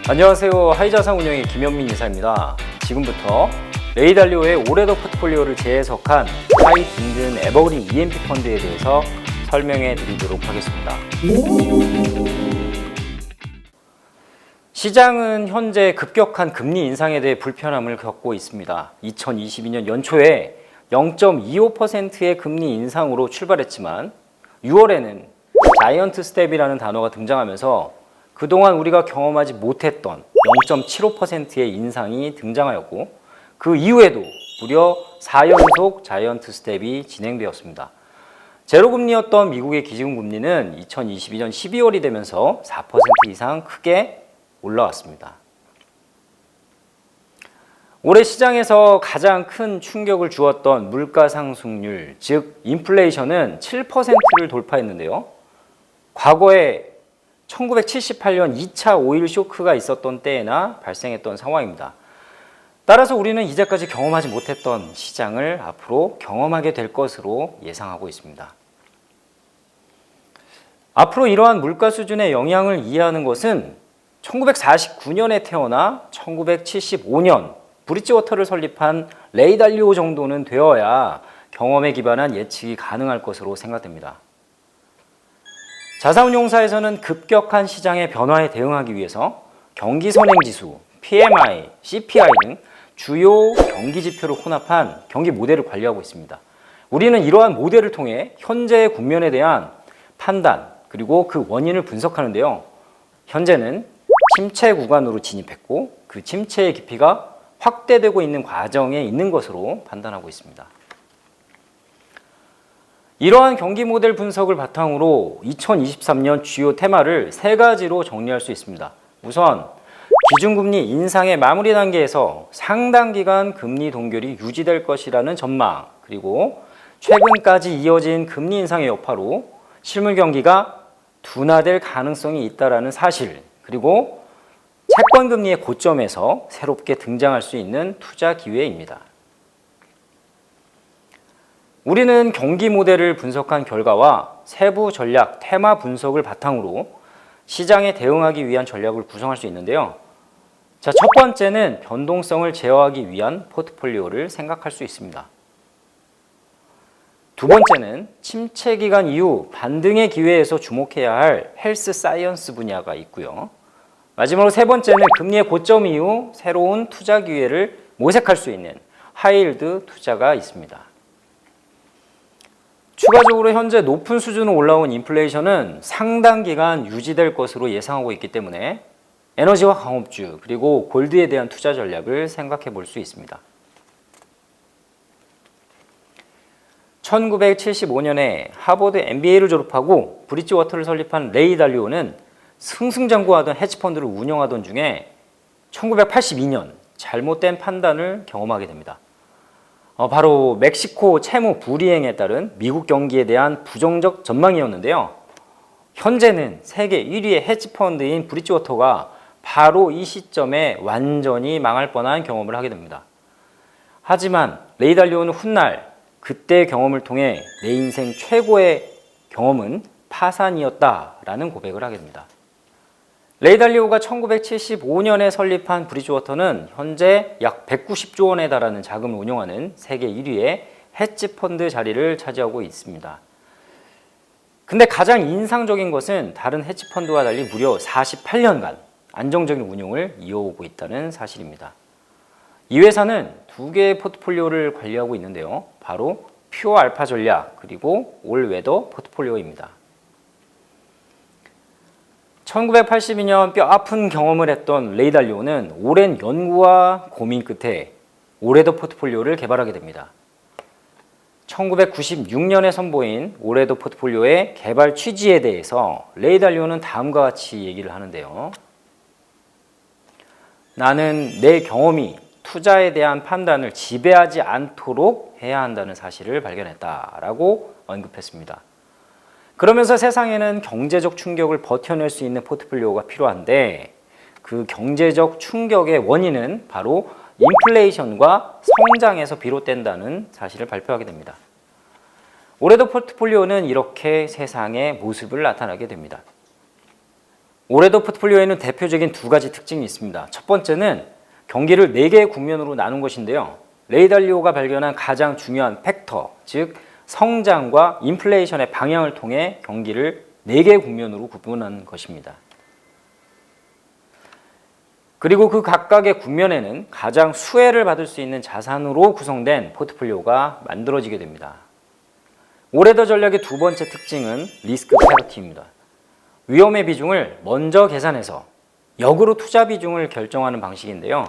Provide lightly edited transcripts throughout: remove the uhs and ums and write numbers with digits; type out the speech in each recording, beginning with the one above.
안녕하세요. 하이자산 운영의 김현민 이사입니다. 지금부터 레이달리오의 올해도 포트폴리오를 재해석한 하이 든든 에버그린 EMP 펀드에 대해서 설명해 드리도록 하겠습니다. 시장은 현재 급격한 금리 인상에 대해 불편함을 겪고 있습니다. 2022년 연초에 0.25%의 금리 인상으로 출발했지만 6월에는 자이언트 스텝이라는 단어가 등장하면서 그동안 우리가 경험하지 못했던 0.75%의 인상이 등장하였고 그 이후에도 무려 4연속 자이언트 스텝이 진행되었습니다. 제로금리였던 미국의 기준금리는 2022년 12월이 되면서 4% 이상 크게 올라왔습니다. 올해 시장에서 가장 큰 충격을 주었던 물가 상승률, 즉 인플레이션은 7%를 돌파했는데요. 과거에 1978년 2차 오일 쇼크가 있었던 때에나 발생했던 상황입니다. 따라서 우리는 이제까지 경험하지 못했던 시장을 앞으로 경험하게 될 것으로 예상하고 있습니다. 앞으로 이러한 물가 수준의 영향을 이해하는 것은 1949년에 태어나 1975년 브릿지워터를 설립한 레이 달리오 정도는 되어야 경험에 기반한 예측이 가능할 것으로 생각됩니다. 자산운용사에서는 급격한 시장의 변화에 대응하기 위해서 경기선행지수, PMI, CPI 등 주요 경기지표를 혼합한 경기 모델을 관리하고 있습니다. 우리는 이러한 모델을 통해 현재의 국면에 대한 판단 그리고 그 원인을 분석하는데요. 현재는 침체 구간으로 진입했고 그 침체의 깊이가 확대되고 있는 과정에 있는 것으로 판단하고 있습니다. 이러한 경기 모델 분석을 바탕으로 2023년 주요 테마를 세 가지로 정리할 수 있습니다. 우선 기준금리 인상의 마무리 단계에서 상당 기간 금리 동결이 유지될 것이라는 전망, 그리고 최근까지 이어진 금리 인상의 여파로 실물 경기가 둔화될 가능성이 있다는 사실, 그리고 채권 금리의 고점에서 새롭게 등장할 수 있는 투자 기회입니다. 우리는 경기 모델을 분석한 결과와 세부 전략, 테마 분석을 바탕으로 시장에 대응하기 위한 전략을 구성할 수 있는데요. 첫 번째는 변동성을 제어하기 위한 포트폴리오를 생각할 수 있습니다. 두 번째는 침체 기간 이후 반등의 기회에서 주목해야 할 헬스 사이언스 분야가 있고요. 마지막으로 세 번째는 금리의 고점 이후 새로운 투자 기회를 모색할 수 있는 하이힐드 투자가 있습니다. 추가적으로 현재 높은 수준으로 올라온 인플레이션은 상당 기간 유지될 것으로 예상하고 있기 때문에 에너지와 광업주 그리고 골드에 대한 투자 전략을 생각해 볼 수 있습니다. 1975년에 하버드 MBA를 졸업하고 브릿지워터를 설립한 레이 달리오는 승승장구하던 헤지펀드를 운영하던 중에 1982년 잘못된 판단을 경험하게 됩니다. 바로 멕시코 채무 불이행에 따른 미국 경기에 대한 부정적 전망이었는데요. 현재는 세계 1위의 헤지펀드인 브릿지워터가 바로 이 시점에 완전히 망할 뻔한 경험을 하게 됩니다. 하지만 레이 달리오는 훗날 그때의 경험을 통해 내 인생 최고의 경험은 파산이었다라는 고백을 하게 됩니다. 레이 달리오가 1975년에 설립한 브릿지워터는 현재 약 190조 원에 달하는 자금을 운용하는 세계 1위의 헤지펀드 자리를 차지하고 있습니다. 근데 가장 인상적인 것은 다른 헤지펀드와 달리 무려 48년간 안정적인 운용을 이어오고 있다는 사실입니다. 이 회사는 두 개의 포트폴리오를 관리하고 있는데요. 바로 퓨어 알파 전략 그리고 올 웨더 포트폴리오입니다. 1982년 뼈 아픈 경험을 했던 레이 달리오는 오랜 연구와 고민 끝에 올해도 포트폴리오를 개발하게 됩니다. 1996년에 선보인 올해도 포트폴리오의 개발 취지에 대해서 레이 달리오는 다음과 같이 얘기를 하는데요. 나는 내 경험이 투자에 대한 판단을 지배하지 않도록 해야 한다는 사실을 발견했다라고 언급했습니다. 그러면서 세상에는 경제적 충격을 버텨낼 수 있는 포트폴리오가 필요한데 그 경제적 충격의 원인은 바로 인플레이션과 성장에서 비롯된다는 사실을 발표하게 됩니다. 올해도 포트폴리오는 이렇게 세상의 모습을 나타나게 됩니다. 올해도 포트폴리오에는 대표적인 두 가지 특징이 있습니다. 첫 번째는 경기를 4개의 국면으로 나눈 것인데요. 레이 달리오가 발견한 가장 중요한 팩터, 즉 성장과 인플레이션의 방향을 통해 경기를 4개의 국면으로 구분한 것입니다. 그리고 그 각각의 국면에는 가장 수혜를 받을 수 있는 자산으로 구성된 포트폴리오가 만들어지게 됩니다. 올해도 전략의 두 번째 특징은 리스크 패러티입니다. 위험의 비중을 먼저 계산해서 역으로 투자 비중을 결정하는 방식인데요.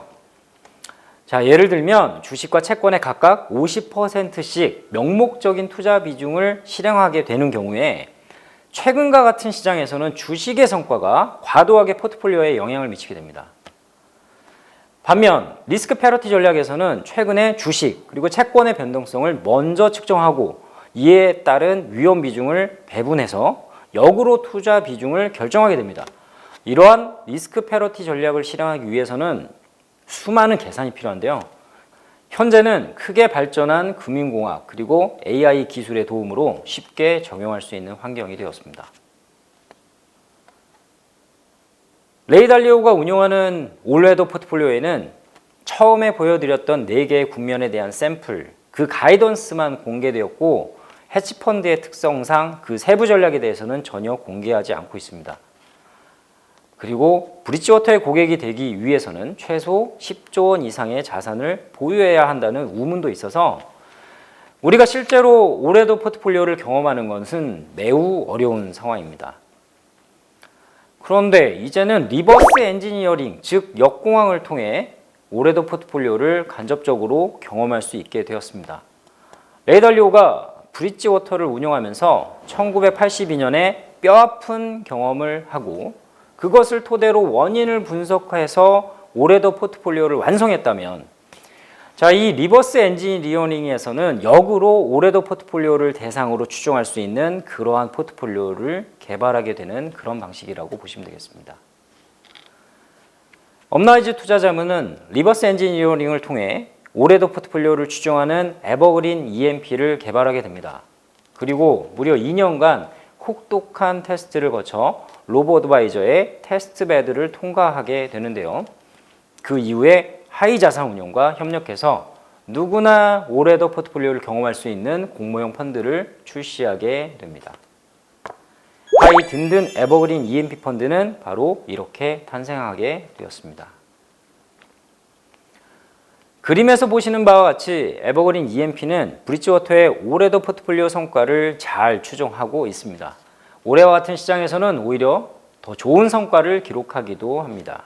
자, 예를 들면 주식과 채권에 각각 50%씩 명목적인 투자 비중을 실행하게 되는 경우에 최근과 같은 시장에서는 주식의 성과가 과도하게 포트폴리오에 영향을 미치게 됩니다. 반면 리스크 패러티 전략에서는 최근에 주식 그리고 채권의 변동성을 먼저 측정하고 이에 따른 위험 비중을 배분해서 역으로 투자 비중을 결정하게 됩니다. 이러한 리스크 패러티 전략을 실행하기 위해서는 수많은 계산이 필요한데요. 현재는 크게 발전한 금융공학 그리고 AI 기술의 도움으로 쉽게 적용할 수 있는 환경이 되었습니다. 레이 달리오가 운영하는 올해도 포트폴리오에는 처음에 보여드렸던 4개의 국면에 대한 샘플, 그 가이던스만 공개되었고 해치펀드의 특성상 그 세부 전략에 대해서는 전혀 공개하지 않고 있습니다. 그리고 브릿지워터의 고객이 되기 위해서는 최소 10조 원 이상의 자산을 보유해야 한다는 우문도 있어서 우리가 실제로 올해도 포트폴리오를 경험하는 것은 매우 어려운 상황입니다. 그런데 이제는 리버스 엔지니어링, 즉 역공학을 통해 올해도 포트폴리오를 간접적으로 경험할 수 있게 되었습니다. 레이 달리오가 브릿지워터를 운영하면서 1982년에 뼈아픈 경험을 하고 그것을 토대로 원인을 분석해서 올해도 포트폴리오를 완성했다면 자, 이 리버스 엔지니어링에서는 역으로 올해도 포트폴리오를 대상으로 추정할 수 있는 그러한 포트폴리오를 개발하게 되는 그런 방식이라고 보시면 되겠습니다. 업라이즈 투자자문은 리버스 엔지니어링을 통해 올해도 포트폴리오를 추정하는 에버그린 EMP를 개발하게 됩니다. 그리고 무려 2년간 혹독한 테스트를 거쳐 로보어드바이저의 테스트베드를 통과하게 되는데요. 그 이후에 하이자산 운용과 협력해서 누구나 올해도 포트폴리오를 경험할 수 있는 공모형 펀드를 출시하게 됩니다. 하이 든든 에버그린 EMP 펀드는 바로 이렇게 탄생하게 되었습니다. 그림에서 보시는 바와 같이 에버그린 EMP는 브릿지워터의 올해도 포트폴리오 성과를 잘 추정하고 있습니다. 올해와 같은 시장에서는 오히려 더 좋은 성과를 기록하기도 합니다.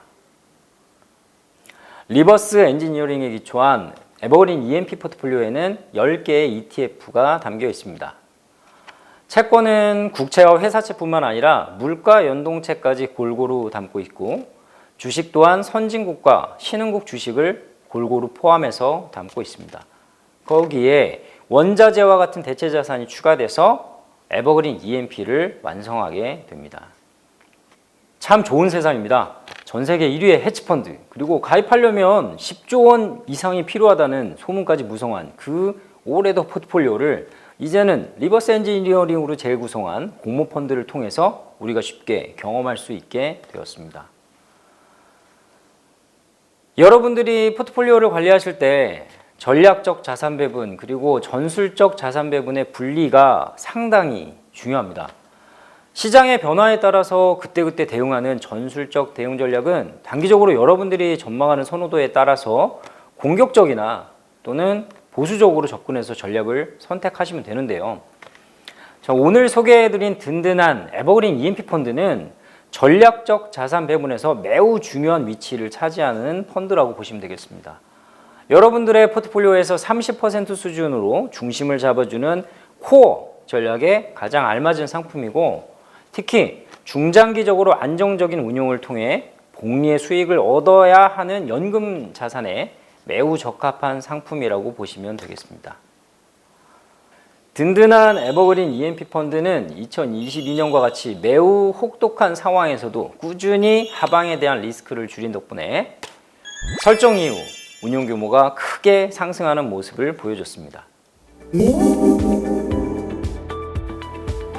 리버스 엔지니어링에 기초한 에버그린 EMP 포트폴리오에는 10개의 ETF가 담겨 있습니다. 채권은 국채와 회사채뿐만 아니라 물가 연동채까지 골고루 담고 있고 주식 또한 선진국과 신흥국 주식을 골고루 포함해서 담고 있습니다. 거기에 원자재와 같은 대체 자산이 추가돼서 에버그린 EMP를 완성하게 됩니다. 참 좋은 세상입니다. 전 세계 1위의 헤지펀드, 그리고 가입하려면 10조 원 이상이 필요하다는 소문까지 무성한 그 올해도 포트폴리오를 이제는 리버스 엔지니어링으로 재구성한 공모펀드를 통해서 우리가 쉽게 경험할 수 있게 되었습니다. 여러분들이 포트폴리오를 관리하실 때 전략적 자산 배분 그리고 전술적 자산 배분의 분리가 상당히 중요합니다. 시장의 변화에 따라서 그때그때 대응하는 전술적 대응 전략은 단기적으로 여러분들이 전망하는 선호도에 따라서 공격적이나 또는 보수적으로 접근해서 전략을 선택하시면 되는데요. 자, 오늘 소개해드린 든든한 에버그린 EMP 펀드는 전략적 자산 배분에서 매우 중요한 위치를 차지하는 펀드라고 보시면 되겠습니다. 여러분들의 포트폴리오에서 30% 수준으로 중심을 잡아주는 코어 전략에 가장 알맞은 상품이고 특히 중장기적으로 안정적인 운용을 통해 복리의 수익을 얻어야 하는 연금 자산에 매우 적합한 상품이라고 보시면 되겠습니다. 든든한 에버그린 EMP 펀드는 2022년과 같이 매우 혹독한 상황에서도 꾸준히 하방에 대한 리스크를 줄인 덕분에 설정 이후 운용 규모가 크게 상승하는 모습을 보여줬습니다.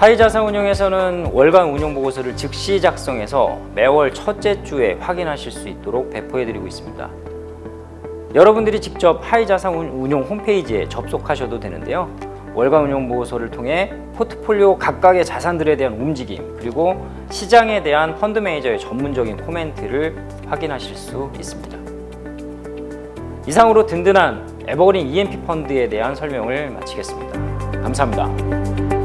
하이자산운용에서는 월간 운용보고서를 즉시 작성해서 매월 첫째 주에 확인하실 수 있도록 배포해드리고 있습니다. 여러분들이 직접 하이자산운용 홈페이지에 접속하셔도 되는데요. 월간 운용보고서를 통해 포트폴리오 각각의 자산들에 대한 움직임, 그리고 시장에 대한 펀드 매니저의 전문적인 코멘트를 확인하실 수 있습니다. 이상으로 든든한 에버그린 EMP 펀드에 대한 설명을 마치겠습니다. 감사합니다.